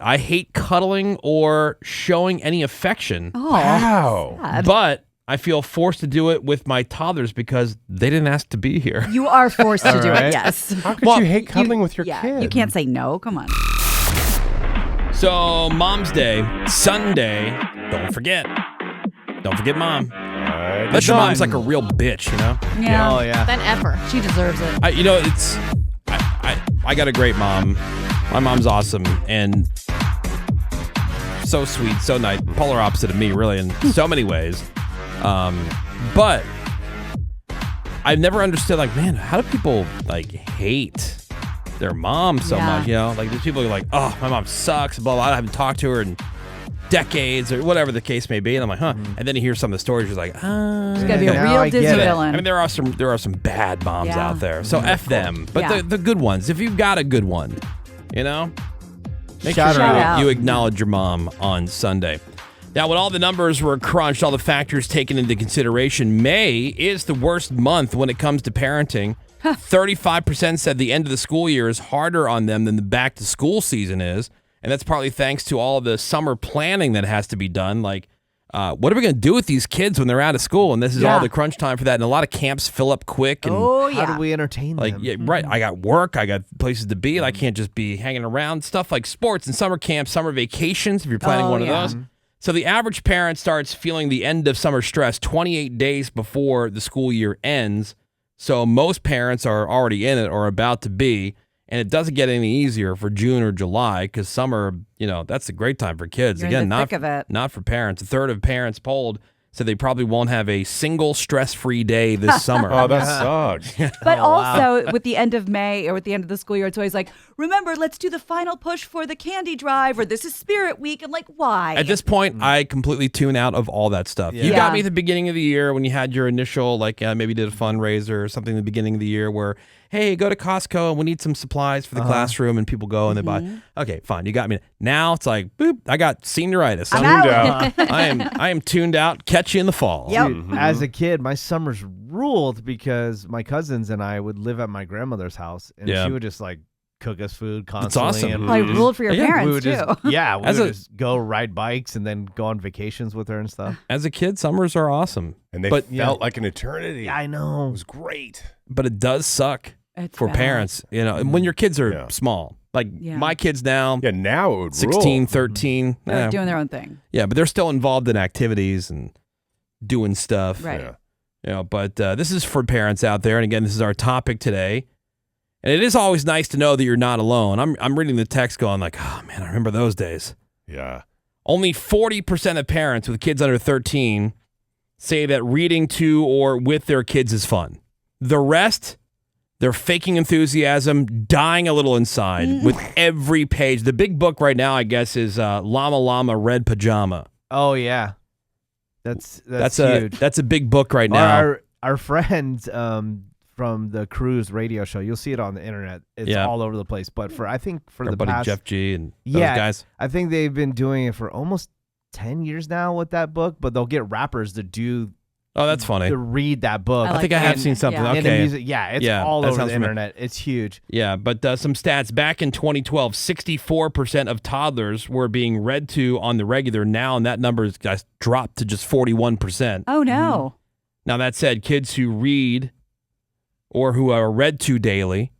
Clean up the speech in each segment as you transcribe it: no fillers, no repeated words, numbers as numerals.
I hate cuddling or showing any affection. Oh, Wow. sad. But I feel forced to do it with my toddlers because they didn't ask to be here. You are forced to do right. it, yes. How could you hate cuddling with your kid? You can't say no. Come on. So, Mom's Day, Sunday, don't forget. Don't forget Mom. Unless your mom's like a real bitch, you know? Yeah. Oh, yeah. Then F her. She deserves it. I got a great mom. My mom's awesome and so sweet, so nice. Polar opposite of me, really, in so many ways. But I've never understood, like, man, how do people, like, hate their mom so much, you know? Like, there's people who are like, oh, my mom sucks, blah, blah. I haven't talked to her in decades or whatever the case may be. And I'm like, huh. And then you hear some of the stories, you're like, She's got to be a Now I real get Disney it. villain. I mean, there are some bad moms out there. So F them. But Yeah. the good ones, if you've got a good one, you know, make Shout sure her out. you acknowledge your mom on Sunday. Now, when all the numbers were crunched, all the factors taken into consideration, May is the worst month when it comes to parenting. 35% said the end of the school year is harder on them than the back to school season is. And that's partly thanks to all the summer planning that has to be done. Like, what are we going to do with these kids when they're out of school? And this is all the crunch time for that. And a lot of camps fill up quick. And How do we entertain like, them? yeah, right. I got work. I got places to be. And I can't just be hanging around. Stuff like sports and summer camps, summer vacations, if you're planning one of those. So the average parent starts feeling the end of summer stress 28 days before the school year ends. So most parents are already in it or about to be. And it doesn't get any easier for June or July because summer, you know, that's a great time for kids. You're Again, in the not thick of it. not for parents. A third of parents polled said they probably won't have a single stress-free day this summer. Oh, that sucks. But also, with the end of May or with the end of the school year, it's always like, remember, let's do the final push for the candy drive, or this is Spirit Week. I'm like, why? At this point, I completely tune out of all that stuff. You got me at the beginning of the year when you had your initial, like, maybe did a fundraiser or something at the beginning of the year where, hey, go to Costco and we need some supplies for the classroom, and people go and they buy. Okay, fine, you got me. Now it's like, boop, I got senioritis. I'm out. I am tuned out. Catch you in the fall. Yep. Dude, as a kid, my summers ruled because my cousins and I would live at my grandmother's house, and she would just like cook us food constantly. awesome. And Probably ruled for your we parents, would too. just, we As would a- just go ride bikes and then go on vacations with her and stuff. As a kid, summers are awesome. And they But- felt like an eternity. Yeah, I know. It was great. But it does suck It's for bad. parents, you know, and when your kids are Yeah. small. Like Yeah. my kids now, Yeah, now it would 16, rule. 13. They're eh, doing their own thing. yeah, but they're still involved in activities and doing stuff. Right. Yeah. You know, but this is for parents out there. And again, this is our topic today. And it is always nice to know that you're not alone. I'm reading the text going like, oh, man, I remember those days. Yeah. Only 40% of parents with kids under 13 say that reading to or with their kids is fun. The rest, they're faking enthusiasm, dying a little inside with every page. The big book right now, I guess, is Llama Llama Red Pajama. Oh yeah, that's a huge. that's a big book right now. Our friends from the Cruise radio show, you'll see it on the internet. It's all over the place. But I think for Our the buddy past, Jeff G and those guys. I think they've been doing it for almost 10 years now with that book. But they'll get rappers to do. Oh, that's funny. To read that book. I I think I have seen something. Yeah. And the Okay. music, it's all that over sounds the familiar. internet. It's huge. Yeah, but some stats. Back in 2012, 64% of toddlers were being read to on the regular now, and that number has dropped to just 41%. Oh, no. Now, that said, kids who read or who are read to daily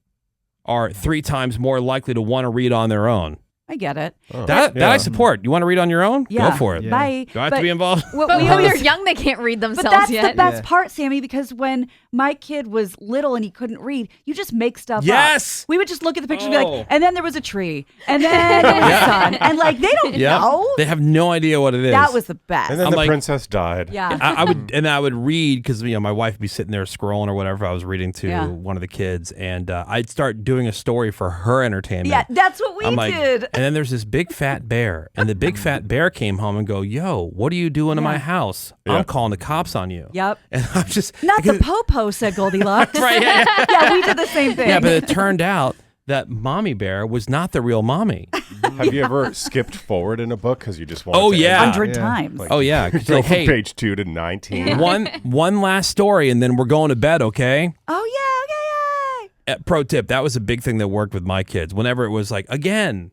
are 3 times more likely to want to read on their own. I get it. Oh. That I support. You want to read on your own? Yeah. Go for it. Yeah. Bye. Do I have to be involved? What But we when they're always- young, they can't read But themselves that's yet. the best part, Sammy, because when my kid was little and he couldn't read, you just make stuff Yes! up. We would just look at the pictures and be Oh. like, and then there was a tree, and then there was a sun. And like, they don't know. They have no idea what it is. That was the best. And then I'm the like- princess died. yeah. I would read because my wife would be sitting there scrolling or whatever I was reading to Yeah. one of the kids, and I'd start doing a story for her entertainment. Yeah, that's what we I'm like, did. and then there's this big fat bear, and the big fat bear came home and go, "Yo, what are you doing in my house? Yeah. I'm calling the cops on you." Yep. And I'm just Not the popo, said Goldilocks. right. Yeah, yeah. Yeah, we did the same thing. Yeah, but it turned out that mommy bear was not the real mommy. Have you ever skipped forward in a book because you just want? Oh, yeah. 100 times. Oh yeah, 'cause Go like, from hey, page 2 to 19. one last story, and then we're going to bed. Okay. Oh, yeah, okay, Pro tip: that was a big thing that worked with my kids. Whenever it was like again.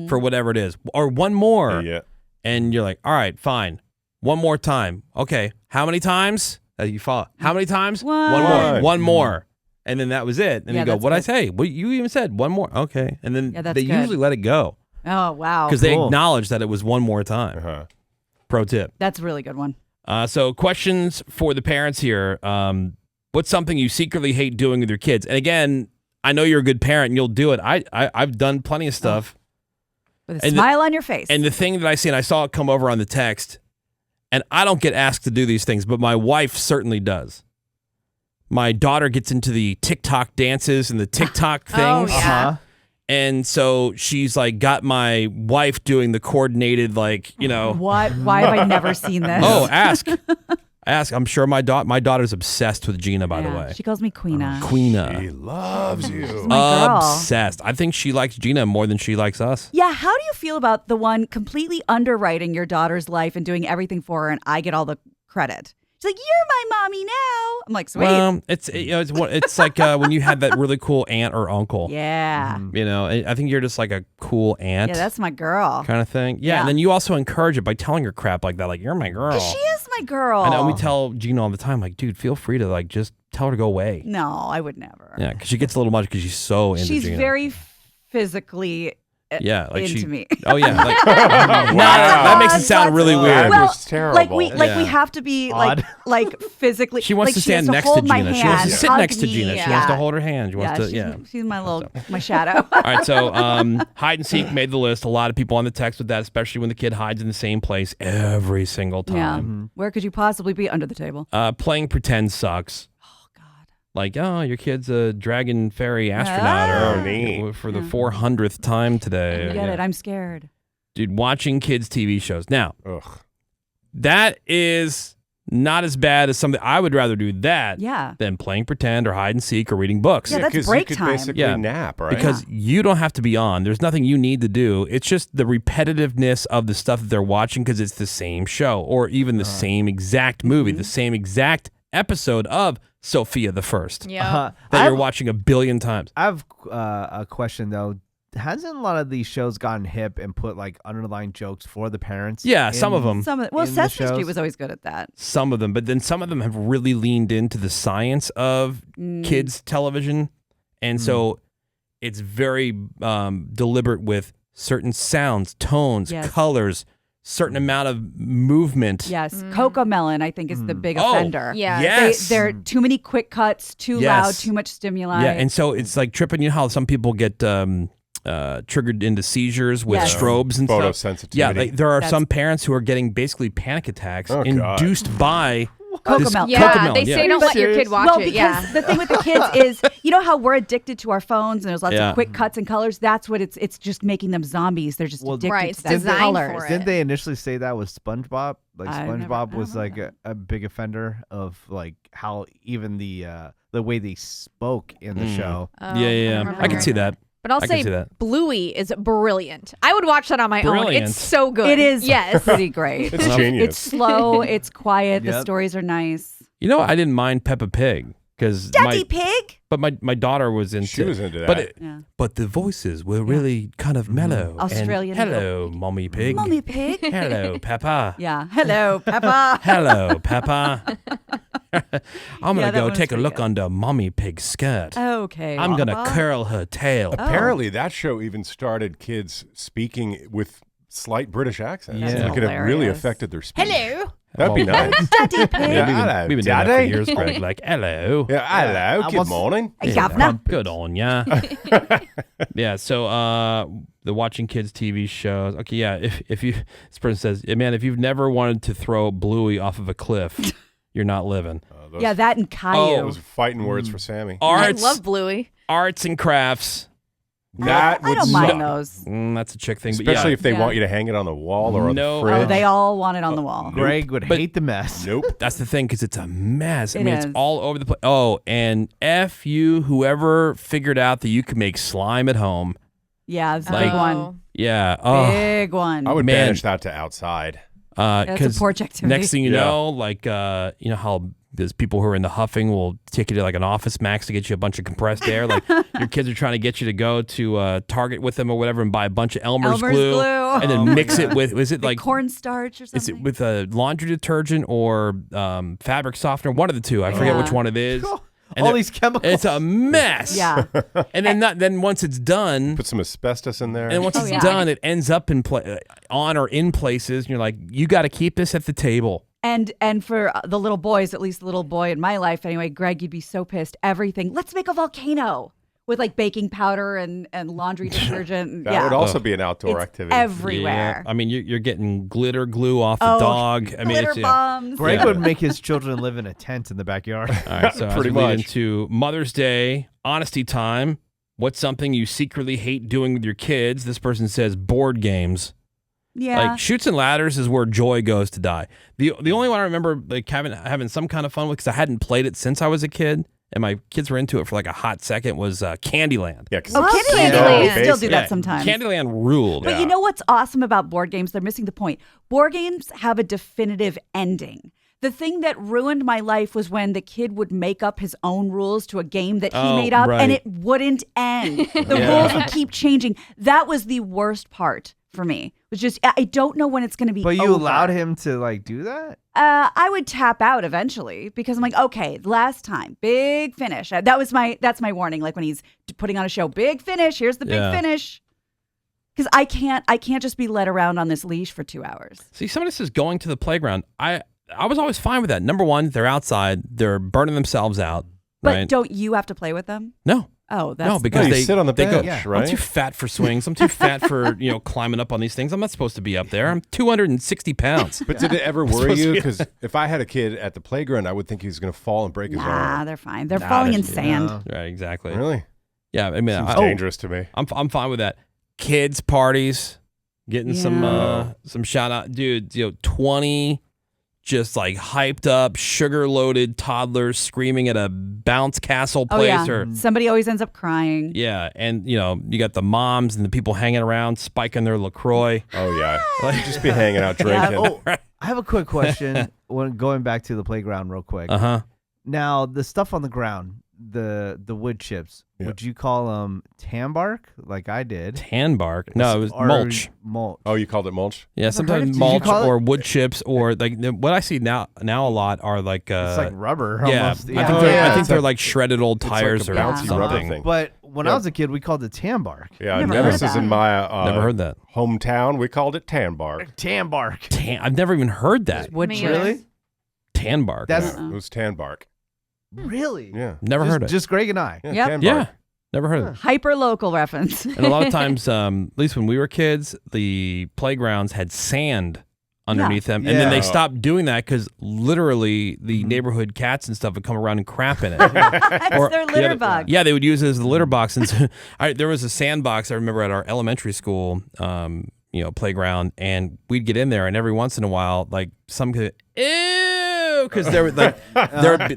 for whatever it is, or one more. Yeah. And you're like, all right, fine. One more time. Okay. How many times? You follow. How many times? One more. One more. And then that was it. And you go, what'd I say? Well, you even said one more. Okay. And then they usually let it go. Oh, wow. Because they acknowledge that it was one more time. Uh-huh. Pro tip. That's a really good one. So questions for the parents here. What's something you secretly hate doing with your kids? And again, I know you're a good parent and you'll do it. I've done plenty of stuff. With a smile on your face. And the thing that I see, and I saw it come over on the text, and I don't get asked to do these things, but my wife certainly does. My daughter gets into the TikTok dances and the TikTok things. And so she's like got my wife doing the coordinated, like, What? Why have I never seen this? Oh, ask. I'm sure my daughter's obsessed with Gina, by the way. She calls me Queena. Queena. She loves you. She's my girl. Obsessed. I think she likes Gina more than she likes us. Yeah, how do you feel about the one completely underwriting your daughter's life and doing everything for her and I get all the credit? She's like, you're my mommy now. I'm like, sweet. Well, it's like when you had that really cool aunt or uncle. Yeah. I think you're just like a cool aunt. Yeah, that's my girl. Kind of thing. Yeah, and then you also encourage it by telling her crap like that, like, you're my girl. She is my girl. I know, we tell Gina all the time, like, dude, feel free to like just tell her to go away. No, I would never. Yeah, because she gets a little much because she's so into Gina. She's very physically like into me. Oh yeah, like, that makes it sound really weird. That was terrible. Like we have to be like physically. She wants to stand next to Gina. She wants to sit next to Gina. She wants to hold her hand. She wants to. She's my shadow. All right, so hide and seek made the list. A lot of people on the text with that, especially when the kid hides in the same place every single time. Yeah. Where could you possibly be? Under the table. Playing pretend sucks. Like, your kid's a Dragon Fairy astronaut for the 400th time today. I get it. I'm scared. Dude, watching kids' TV shows. Now, that is not as bad as something. I would rather do that than playing pretend or hide and seek or reading books. Yeah, that's break time. Basically nap, right? Because you don't have to be on. There's nothing you need to do. It's just the repetitiveness of the stuff that they're watching because it's the same show or even the same exact movie, the same exact episode of Sophia the First. Yeah. That you're watching a billion times. I have a question though. Hasn't a lot of these shows gotten hip and put like underlying jokes for the parents? Yeah, some of them. Sesame Street was always good at that. Some of them, but then some of them have really leaned into the science of kids television, and so it's very deliberate with certain sounds, tones, colors, certain amount of movement. Yes, Cocomelon I think is the big offender. Yeah, yes. There are too many quick cuts, too loud, too much stimuli. Yeah, and so it's like tripping. You know how some people get triggered into seizures with strobes and Photosensitivity. stuff. Yeah, there are some parents who are getting basically panic attacks induced by Cocomelon. Yeah, they say don't let your kid watch it. Because the thing with the kids is, you know how we're addicted to our phones and there's lots of quick cuts and colors? That's what it's just making them zombies. They're just addicted to that colors. Didn't they initially say that with SpongeBob? Like SpongeBob was like a big offender of like how even the way they spoke in the show. Yeah. I can see that. But I'll say Bluey is brilliant. I would watch that on my own. It's so good. It is yes. pretty great. It's genius. It's slow. It's quiet. The stories are nice. You know, I didn't mind Peppa Pig because Daddy Pig. But my daughter was into. She was into that. But the voices were really kind of mellow. Australian. And, hello, Mommy Pig. Mommy Pig. Hello, Peppa. Yeah. Hello, Peppa. Hello, Peppa. I'm going to go take a look under Mommy Pig's skirt. Okay. I'm going to curl her tail. Apparently, that show even started kids speaking with slight British accents. Yeah. Like it really affected their speech. Hello. That'd be nice. Daddy Pig. Yeah, we've been doing that for years, Greg. Like, hello. Yeah, hello. Good morning. Governor. Good on ya. Yeah, so the watching kids TV shows. Okay, yeah, if you, this person says, man, if you've never wanted to throw Bluey off of a cliff, you're not living. That and Caillou. Those are fighting words for Sammy. I love Bluey. Arts and crafts. I don't mind those. That's a chick thing. Especially if they want you to hang it on the wall or on the fridge. Oh, they all want it on the wall. Greg would hate the mess. Nope. That's the thing, because it's a mess. I It mean, is. it's all over the place. Oh, and F you, whoever figured out that you could make slime at home. Yeah, it's a Like- big one. Yeah. Oh, Big one. I would Man. banish that to outside. That's a porch activity. Next thing you know, like, you know how there's people who are in the huffing will take you to like an Office Max to get you a bunch of compressed air. Like your kids are trying to get you to go to Target with them or whatever and buy a bunch of Elmer's glue and then mix it with, is it like cornstarch or something? Is it with a laundry detergent or fabric softener? One of the two. I forget which one it is. And all these chemicals. It's a mess. Yeah. And then once it's done, Put some asbestos in there. and once it's done, it ends up on or in places, and you're like, you got to keep this at the table. And for the little boys, at least the little boy in my life anyway, Greg, you'd be so pissed. Everything. Let's make a volcano with like baking powder and laundry detergent. That would also be an outdoor activity. Everywhere. Yeah. I mean, you're getting glitter glue off the dog. I mean, glitter bombs. Greg would make his children live in a tent in the backyard. All right, so Pretty as we lead much. into Mother's Day, honesty time. What's something you secretly hate doing with your kids? This person says board games. Yeah. Like Chutes and Ladders is where joy goes to die. The only one I remember like having some kind of fun with, because I hadn't played it since I was a kid, and my kids were into it for like a hot second, was Candyland. Yeah, 'cause Candyland. Candyland. We still do that sometimes. Candyland ruled. But you know what's awesome about board games? They're missing the point. Board games have a definitive ending. The thing that ruined my life was when the kid would make up his own rules to a game that he made up, and it wouldn't end. The rules would keep changing. That was the worst part for me. It was just, I don't know when it's going to be But you over. allowed him to like do that? I would tap out eventually because I'm like, okay, last time, big finish. That's my warning. Like when he's putting on a show, big finish. Here's the big finish. Because I can't just be led around on this leash for 2 hours. See, somebody says going to the playground. I was always fine with that. Number one, they're outside. They're burning themselves out. But right? don't you have to play with them? No. Oh, that's No, because you they sit on the they go, bench, I'm right? too fat for swings. I'm too fat for climbing up on these things. I'm not supposed to be up there. I'm 260 pounds. But did it ever worry you? Because if I had a kid at the playground, I would think he was going to fall and break his Nah, arm. they're fine. They're falling in sand. Right, exactly. Really? Yeah, I mean, Seems dangerous to me. I'm fine with that. Kids parties, getting some shout out, dude. 20 just like hyped up, sugar loaded toddlers screaming at a bounce castle place or somebody always ends up crying. yeah, and you got the moms and the people hanging around spiking their LaCroix. Oh yeah, like just be hanging out drinking. Oh, I have a quick question. Going back to the playground real quick. Now the stuff on the ground, the wood chips. Yeah. Would you call them tan bark like I did? Tan bark? No, it was Or mulch. Mulch. Oh, you called it mulch? Yeah, heard sometimes of- Did mulch you call or it- wood chips or like what I see now a lot are like It's like rubber yeah, almost. I think they're, I think It's they're like- like shredded old it's like tires a or bouncy rubber something. thing. But when I was a kid, we called it tan bark. Yeah, Never Nemesis heard that. in my Never heard that. hometown, we called it tan bark. Tan bark. I've never even heard that. Wood Me chips. Really? Tan bark. That's- Yeah, it was tan bark. Really? Yeah. Never heard it. Just Greg and I. Yeah, Yep. tan Yeah, bark. never heard of it. Hyper local reference. And a lot of times, at least when we were kids, the playgrounds had sand underneath them. And then they Yeah. stopped doing that because literally the neighborhood cats and stuff would come around and crap in it. It's their litter bug. Yeah, they would use it as the litter box. And so, there was a sandbox I remember at our elementary school, playground, and we'd get in there, and every once in a while, like some kid, ew, because they were like,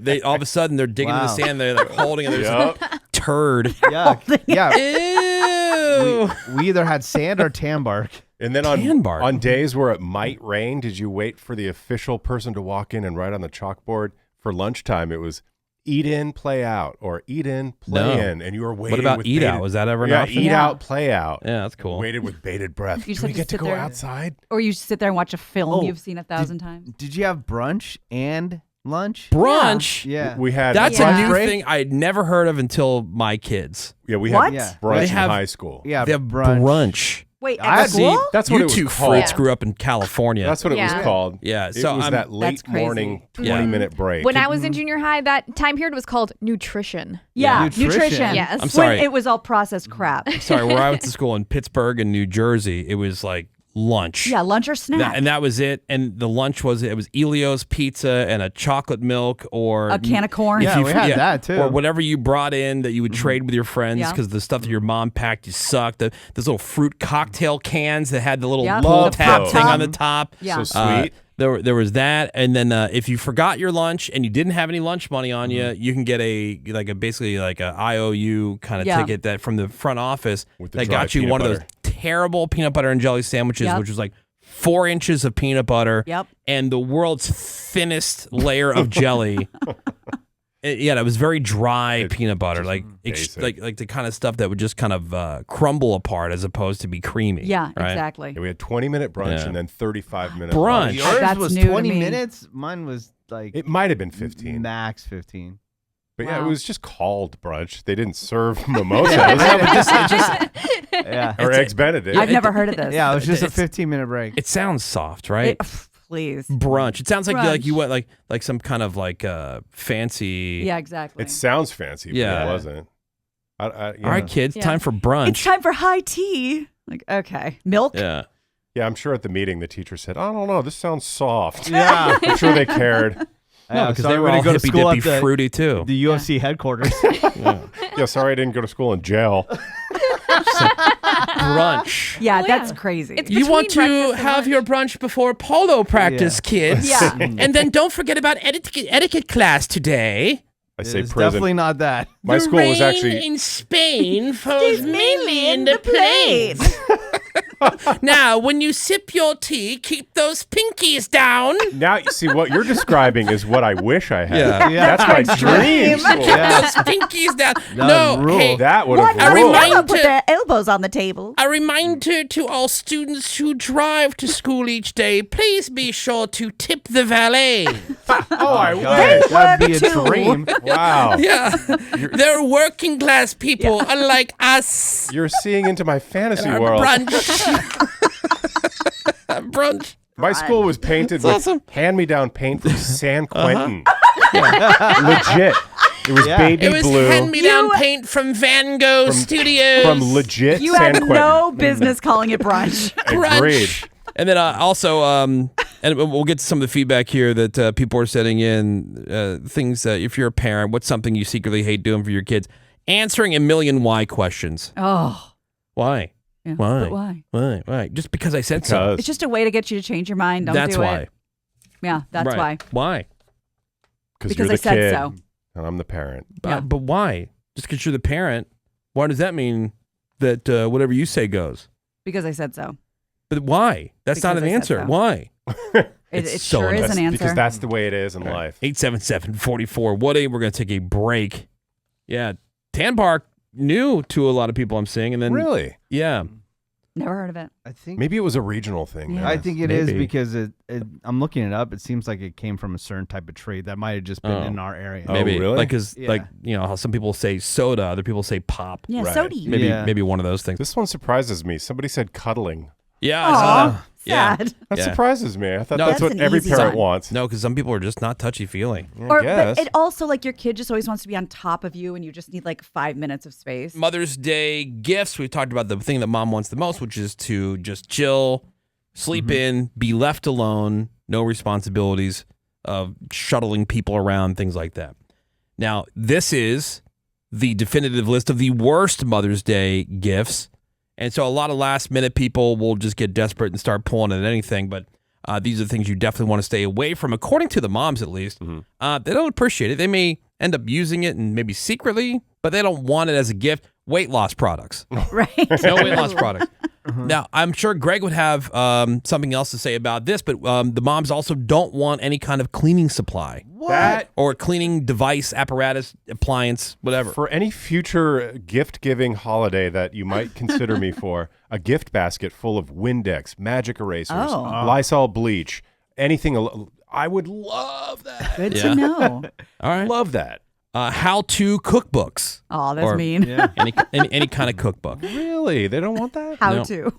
they all of a sudden they're digging in the Wow. sand, they're like holding it, there's Yep. a turd. Yuck. Yeah. Ew. We either had sand or tan bark. And then Tan bark. on days where it might rain, did you wait for the official person to walk in and write on the chalkboard for lunchtime? It was eat in, play out, or eat in, play No. in, and you were waiting. What about with eat bated, out? Was that ever an Yeah, option? eat Yeah. out, play out. Yeah, that's cool. Waited with bated breath. You just Do we have to get to sit go there. outside? Or you sit there and watch a film Oh, you've seen 1,000 times. Did you have brunch and lunch? Brunch. Yeah. We had That's Yeah. a new break? thing I had never heard of until my kids. Yeah, we What? had Yeah. brunch They in have- high school. Yeah. They have brunch. Wait, I at see. school? That's what You it was two called. fruits grew up in California. That's what it Yeah. was called. Yeah, It so was I'm- that late That's crazy. morning Yeah. 20-minute break. When I was in junior high, that time period was called nutrition. Yeah, Nutrition. nutrition. Yes. I'm sorry. When it was all processed crap. Sorry, where I went to school in Pittsburgh and New Jersey, it was like lunch. Yeah, lunch or snack. And that was it. And the lunch was Elio's pizza and a chocolate milk or A can of corn. if Yeah, you- we had that, too. Or whatever you brought in that you would trade with your friends Yeah. because the stuff that your mom packed you sucked. Those little fruit cocktail cans that had the little Yep. pull Love tab those. thing on the top. Yeah. So sweet. There was that, and then if you forgot your lunch and you didn't have any lunch money on you, you can get basically like a IOU kind of Yeah. ticket that from the front office With the that dry got you peanut one of butter. those terrible peanut butter and jelly sandwiches, Yep. which was like 4 inches of peanut butter, Yep. and the world's thinnest layer of jelly. It was very dry peanut butter, like the kind of stuff that would just kind of crumble apart as opposed to be creamy. Yeah, right? exactly. Yeah, we had 20-minute brunch and then 35-minute brunch. Yours That's was new to 20 me. minutes. Mine was like It might have been 15. max 15. But yeah, Wow. it was just called brunch. They didn't serve mimosas Yeah. or eggs Benedict. I've never heard of this. Yeah, it was just a 15-minute break. It sounds soft, right? Please. Brunch. It sounds like Brunch. you went like some kind of like fancy. Yeah, exactly. It sounds fancy, but Yeah. it wasn't. All right, kids, time for brunch. It's time for high tea. Like, okay. Milk? Yeah. Yeah, I'm sure at the meeting the teacher said, I don't know, this sounds soft. Yeah. I'm sure they cared. No, because sorry, they we're were gonna all go to school hippy-dippy at fruity too. The UFC headquarters. Yeah, sorry I didn't go to school in jail. Brunch. Yeah, Well, that's yeah. crazy. It's You want between to breakfast and have lunch. your brunch before polo practice, kids. Yeah. And then don't forget about etiquette class today. I say It's prison. definitely not that. My The school was rain actually in Spain falls mainly in the plain. Now, when you sip your tea, keep those pinkies down. now. You see what you're describing is what I wish I had. Yeah. Yeah. That's my dream. school. Yeah. Those pinkies down. That No, would rule. hey, That would One have A will ruled. reminder- never put their elbows on the table. a reminder to all students who drive to school each day, please be sure to tip the valet. Oh, I God, wish. that'd be a too. dream. Wow. Yeah, they're working class people, unlike us. You're seeing into my fantasy Our world. brunch. Brunch. My school was painted with awesome. hand-me-down paint from San Quentin. Legit. It was Yeah. baby It was blue hand-me-down You- paint from Van Gogh From- Studios. from legit You San had Quentin. no business calling it brunch. Brunch. Agreed. And then also, and we'll get to some of the feedback here that people are sending in. Things, if you're a parent, what's something you secretly hate doing for your kids? Answering a million why questions. Oh. Why? Yeah, Why? but why? Why? Why? Just because I said so. Because It's just a way to get you to change your mind. Don't That's do why. it. Yeah, that's Right. why. Why? Because you're the I said kid, so. and I'm the parent. Yeah. But why? Just because you're the parent, why does that mean that whatever you say goes? Because I said so. But why? That's not Because an I said answer. so. Why? It It's so sure is an answer. Because that's the way it is in life. 877-44. We're going to take a break. Yeah. Tan Park new to a lot of people I'm seeing. And then, Really? yeah. Never heard of it. I think Maybe it was a regional thing. Yeah. then. I think it is Maybe. because I'm looking it up. It seems like it came from a certain type of trade that might have just been Oh. in our area. Oh, Maybe. really? Like, cause, Yeah. like, you know, how some people say soda, other people say pop. Yeah, Right. sody. Maybe, Yeah. maybe one of those things. This one surprises me. Somebody said cuddling. Yeah. I saw Aw, that. Yeah. sad. That Yeah. surprises me. I thought No, that's that's what an every easy parent one. wants. No, because some people are just not touchy-feely. Or, guess. but it also, like, your kid just always wants to be on top of you and you just need like 5 minutes of space. Mother's Day gifts. We've talked about the thing that mom wants the most, which is to just chill, sleep in, be left alone, no responsibilities of shuttling people around, things like that. Now, this is the definitive list of the worst Mother's Day gifts. And so a lot of last minute people will just get desperate and start pulling at anything. But these are things you definitely want to stay away from, according to the moms at least. They don't appreciate it. They may end up using it and maybe secretly, but they don't want it as a gift. Weight loss products. Right. No weight loss products. Now, I'm sure Greg would have something else to say about this, but the moms also don't want any kind of cleaning supply. That Or cleaning device, apparatus, appliance, whatever. for any future gift-giving holiday that you might consider me for, a gift basket full of Windex, magic erasers, Oh. Lysol bleach, anything. I would love that. Good Yeah. to know. All right. Love that. How-to cookbooks. Oh, that's Or- mean. Yeah. Any kind of cookbook. Really? They don't want that? How No. to.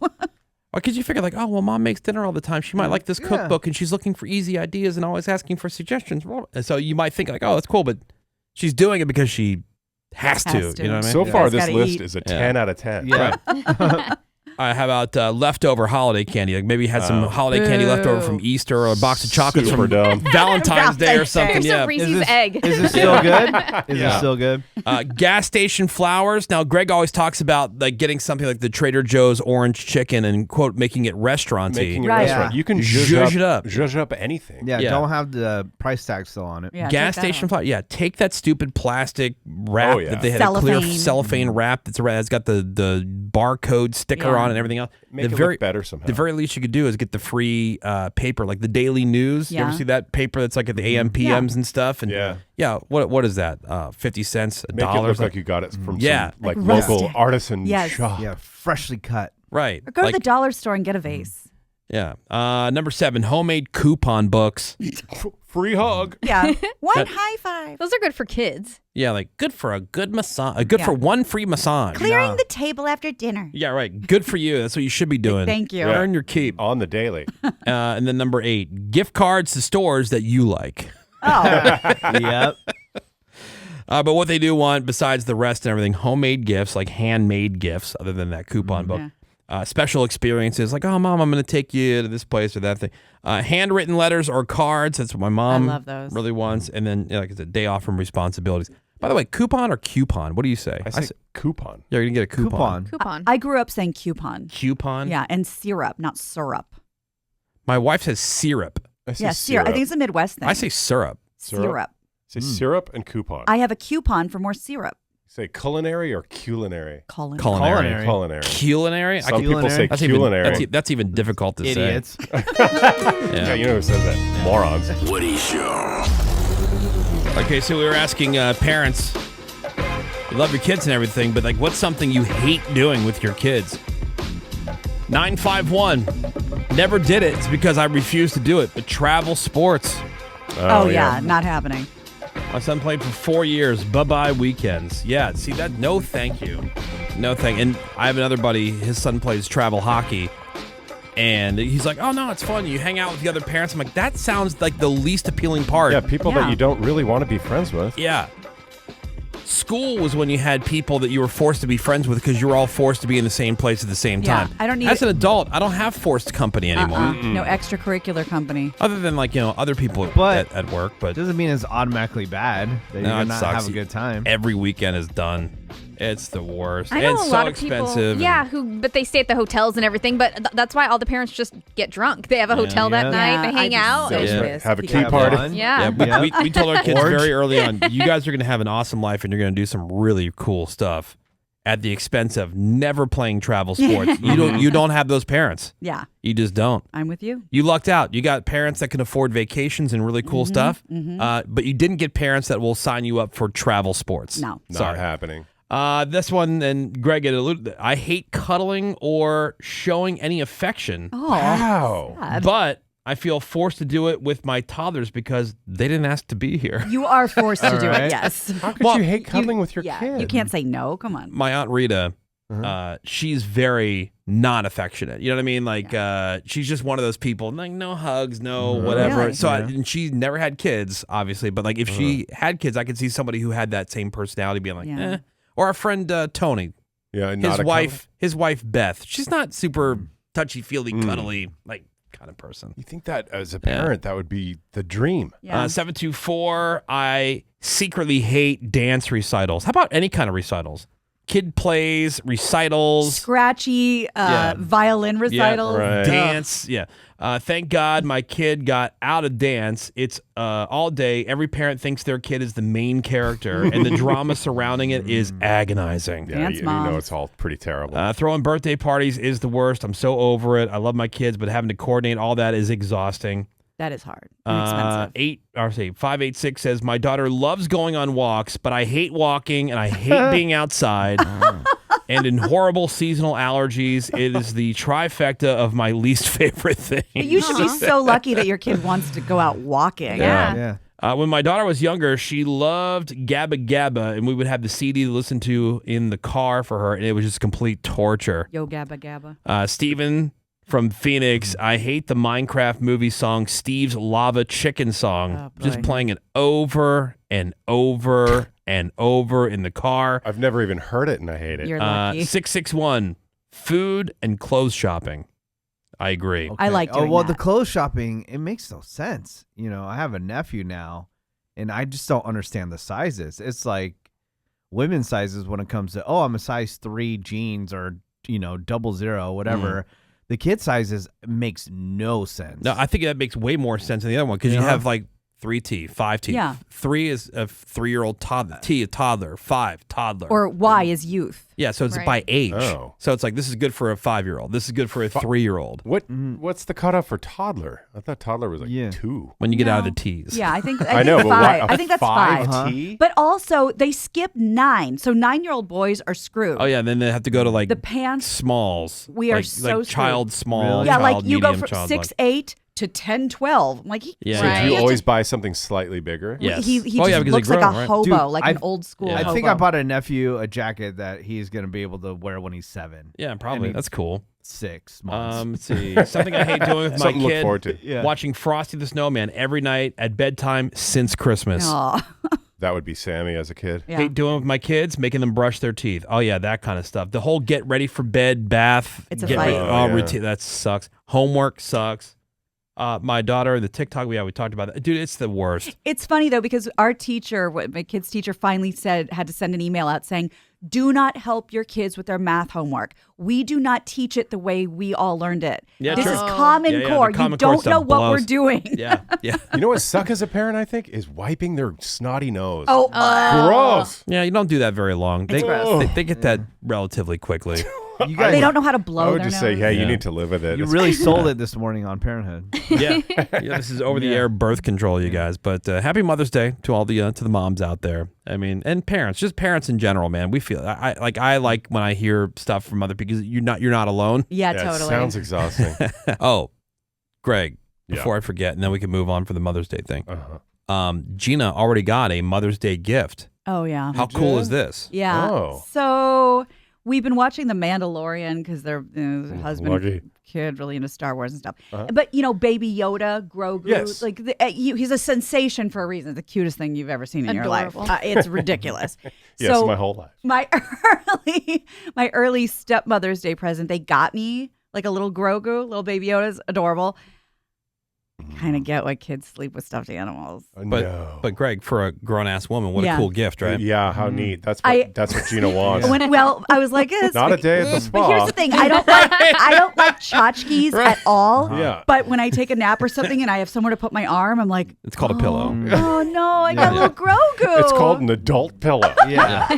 Or could you figure like, oh, well, mom makes dinner all the time. She might like this Yeah. cookbook and she's looking for easy ideas and always asking for suggestions. And so you might think like, oh, that's cool, but she's doing it because she has to. Has to. You know what I mean? So Yeah. far, Guys this gotta list eat. is a Yeah. 10 out of 10. Yeah. All right, how about leftover holiday candy? Like maybe you had some holiday candy left over from Easter or a box of chocolates Super from dumb. Valentine's Day or Valentine's Day. something. Here's Yeah. a Reese's egg. Is it still good? Is Yeah. it still good? Gas station flowers. Now, Greg always talks about like getting something like the Trader Joe's orange chicken and quote making it restauranty. Making a Right. restaurant. Yeah. You can Zhuzh it up. zhuzh up anything. Yeah, Yeah. don't have the price tag still on it. Yeah, Gas take that station off. flower. Yeah, take that stupid plastic wrap Oh, yeah. that they had a clear Cellophane. cellophane wrap that's got the barcode sticker Yeah. on and everything else. Make it look better somehow. The very least you could do is get the free paper, like the Daily News. You ever see that paper that's like at the AM, PMs and stuff? And what is that? 50 cents, $1? Make it look like you got it from some like local artisan shop. Yeah, freshly cut. Right. Or go to the dollar store and get a vase. Yeah. Number 7, homemade coupon books. Free hug. Yeah. One high five. Those are good for kids. Yeah, like good for a good massage. Good for one free massage. Clearing the table after dinner. Yeah, right. Good for you. That's what you should be doing. Thank you. Earn your keep. On the daily. And then number 8, gift cards to stores that you like. Oh. Yep. But what they do want, besides the rest and everything, homemade gifts, like handmade gifts, other than that coupon book. Special experiences, like, oh, Mom, I'm going to take you to this place or that thing. Handwritten letters or cards. That's what my mom really wants. And then, like I said, day off from responsibilities. By the way, coupon or coupon? What do you say? I say coupon. Yeah, you're going to get a coupon. Coupon. I grew up saying coupon. Coupon? Yeah, and syrup, not syrup. My wife says syrup. I say syrup. I think it's a Midwest thing. I say syrup. Syrup. Say syrup and coupon. I have a coupon for more syrup. Say culinary or culinary? Culinary. Culinary. Some people say culinary. That's even difficult to Idiots. say. Yeah, you know who says that? Morons. Woody Show. Okay, so we were asking parents, you love your kids and everything, but like, what's something you hate doing with your kids? 951. Never did it. It's because I refused to do it. But travel sports. Oh yeah, not happening. My son played for 4 years. Bye-bye weekends. Yeah, see that? No, thank you. No, thank you. And I have another buddy. His son plays travel hockey. And he's like, oh, no, it's fun. You hang out with the other parents. I'm like, that sounds like the least appealing part. Yeah, people that you don't really want to be friends with. Yeah. School was when you had people that you were forced to be friends with because you were all forced to be in the same place at the same time. I don't need As an adult, I don't have forced company anymore. No extracurricular company. Other than like, other people at work. But doesn't mean it's automatically bad that you're going to have a good time. Every weekend is done. It's the worst. I know it's a so lot of expensive. people, but they stay at the hotels and everything. But that's why all the parents just get drunk. They have a hotel that night. They hang out. Have a key party. Yeah. We told our kids very early on, you guys are going to have an awesome life and you're going to do some really cool stuff at the expense of never playing travel sports. You don't have those parents. Yeah. You just don't. I'm with you. You lucked out. You got parents that can afford vacations and really cool stuff, but you didn't get parents that will sign you up for travel sports. No. Not happening. This one, and Greg had alluded to, I hate cuddling or showing any affection. Oh, wow. But I feel forced to do it with my toddlers because they didn't ask to be here. You are forced to do it, yes. How could you hate cuddling with your kid? You can't say no. Come on. My Aunt Rita, she's very non-affectionate. You know what I mean? Like, she's just one of those people, like, no hugs, no whatever. Really? So, and she never had kids, obviously. But, like, if she had kids, I could see somebody who had that same personality being like, eh. Or our friend Tony. Yeah, his wife Beth. She's not super touchy-feely, cuddly, like, kind of person. You think that as a parent, that would be the dream. 724, I secretly hate dance recitals. How about any kind of recitals? Kid plays, recitals. Scratchy violin recitals. Dance, thank God my kid got out of dance. It's all day. Every parent thinks their kid is the main character, and the drama surrounding it is agonizing. Yeah, you know it's all pretty terrible. Throwing birthday parties is the worst. I'm so over it. I love my kids, but having to coordinate all that is exhausting. That is hard and expensive. 586 says, my daughter loves going on walks, but I hate walking and I hate being outside. And in horrible seasonal allergies, it is the trifecta of my least favorite thing. You should be so lucky that your kid wants to go out walking. Yeah. When my daughter was younger, she loved Gabba Gabba, and we would have the CD to listen to in the car for her, and it was just complete torture. Yo, Gabba Gabba. Steven from Phoenix, I hate the Minecraft movie song, Steve's Lava Chicken Song. Just playing it over and over and over in the car. I've never even heard it, and I hate it. You're lucky. 661, food and clothes shopping. I agree. I like doing that. The clothes shopping, it makes no sense. I have a nephew now, and I just don't understand the sizes. It's like women's sizes when it comes to, I'm a size 3 jeans or, 00, whatever. The kid sizes makes no sense. No, I think that makes way more sense than the other one because you have like 3 teeth, 5 teeth. Yeah. 3 is a 3-year-old toddler. T, a toddler. 5, toddler. Or Y is youth. Yeah, so it's Right. by age. Oh. So it's like this is good for a 5-year-old. This is good for a 3-year-old. What's the cutoff for toddler? I thought toddler was like Yeah. 2. When you get out of No. the T's. Yeah, I think I know, but five. what, I think that's 5. Uh-huh. T? But also, they skip 9. So 9-year-old boys are screwed. Oh yeah, then they have to go to like The pants. smalls. We are like, so like child small. Really? Yeah, child like you go medium, from child 6'8" to 10'12". I'm like, Yeah. So Right. do you He always has to- buy something slightly bigger? Yes. He Oh, yeah, just because looks they like grow, a right? hobo, Dude, like an old school Yeah. I hobo. think I bought a nephew a jacket that he's going to be able to wear when he's 7. Yeah, probably. And That's cool. 6 months. Let's see. Something I hate doing with my Something to look kid. forward to. Yeah. Watching Frosty the Snowman every night at bedtime since Christmas. Aw. That would be Sammy as a kid. Yeah. Hate doing with my kids, making them brush their teeth. Oh yeah, that kind of stuff. The whole get ready for bed, bath. It's a get fight. ready- Oh, oh, yeah. routine. That sucks. Homework sucks. My daughter, the TikTok, we talked about that. Dude, it's the worst. It's funny though because our teacher, my kid's teacher, finally had to send an email out saying, "Do not help your kids with their math homework. We do not teach it the way we all learned it. Yeah, this sure. is Common Yeah, yeah, the Core. Common You Core don't stuff know what we're blows. doing." Yeah, yeah. You know what suck as a parent, I think, is wiping their snotty nose. Oh, Gross. Yeah, you don't do that very long. They, gross. they get that relatively quickly. You guys, they don't know how to blow I would their just say, nose. yeah, you Yeah. need to live with it. you It's- really sold it this morning on Parenthood. Yeah, yeah. This is over the air birth control, you guys. But happy Mother's Day to all the to the moms out there. I mean, and parents, just parents in general, man. We feel I like when I hear stuff from other people because you're not alone. Yeah, yeah, totally. It sounds exhausting. Oh, Greg, Yeah. before I forget, and then we can move on for the Mother's Day thing. Uh-huh. Gina already got a Mother's Day gift. Oh yeah. How cool is this? Yeah. Oh. So we've been watching The Mandalorian because their husband, Lucky. kid, really into Star Wars and stuff. Uh-huh. But Baby Yoda, Grogu, Yes. like he's a sensation for a reason. The cutest thing you've ever seen in your life. Adorable. It's ridiculous. Yes, so my whole life. my early stepmother's day present, they got me like a little Grogu, little Baby Yoda's adorable. Kind of get why kids sleep with stuffed animals. No. But Greg, for a grown ass woman, what a Yeah. cool gift, right? Yeah, how neat. That's I- what Gina wants. I was like, it's Not a day at the But spa. here's the thing: I don't like tchotchkes at all. Yeah. But when I take a nap or something and I have somewhere to put my arm, I'm like, It's called a pillow. oh no, I got a little Grogu. It's called an adult pillow. Yeah.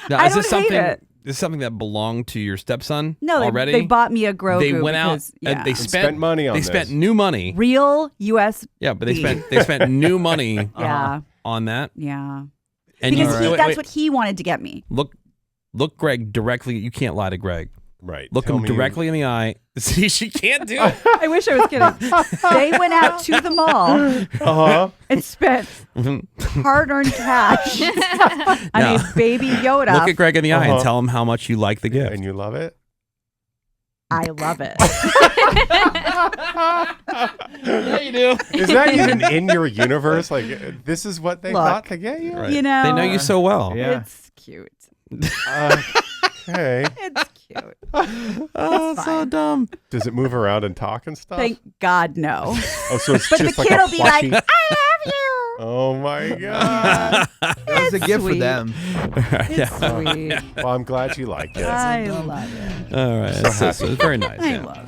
Now, I is this don't hate something? it. Is this something that belonged to your stepson No, already? they bought me a Grogu. They went out because, and they yeah. spent money on They this. spent new money. Real U.S. Yeah, but they spent new money Yeah, on that. yeah. And Because you, that's what he wanted to get me. look Greg directly. You can't lie to Greg. Right. Look Tell him me directly in the eye. See, she can't do it. I wish I was kidding. They went out to the mall Uh-huh. and spent hard-earned cash on Now, a Baby Yoda. Look at Greg in the eye and Uh-huh. tell him how much you like the gift. And you love it? I love it. Yeah, you do. Is that even in your universe? Like, this is what they Look. thought to get you? Right. You know, They know you so well. Yeah. It's cute. Okay. It's cute. Oh, It's so fine. dumb. Does it move around and talk and stuff? Thank God, no. Oh, so it's But the just like kid a will be like, plushie. I love you. Oh my god. That was a It's gift for sweet. them. It's sweet. Well, I'm glad you liked it. I love it. All right. It's very nice. I Yeah. love it.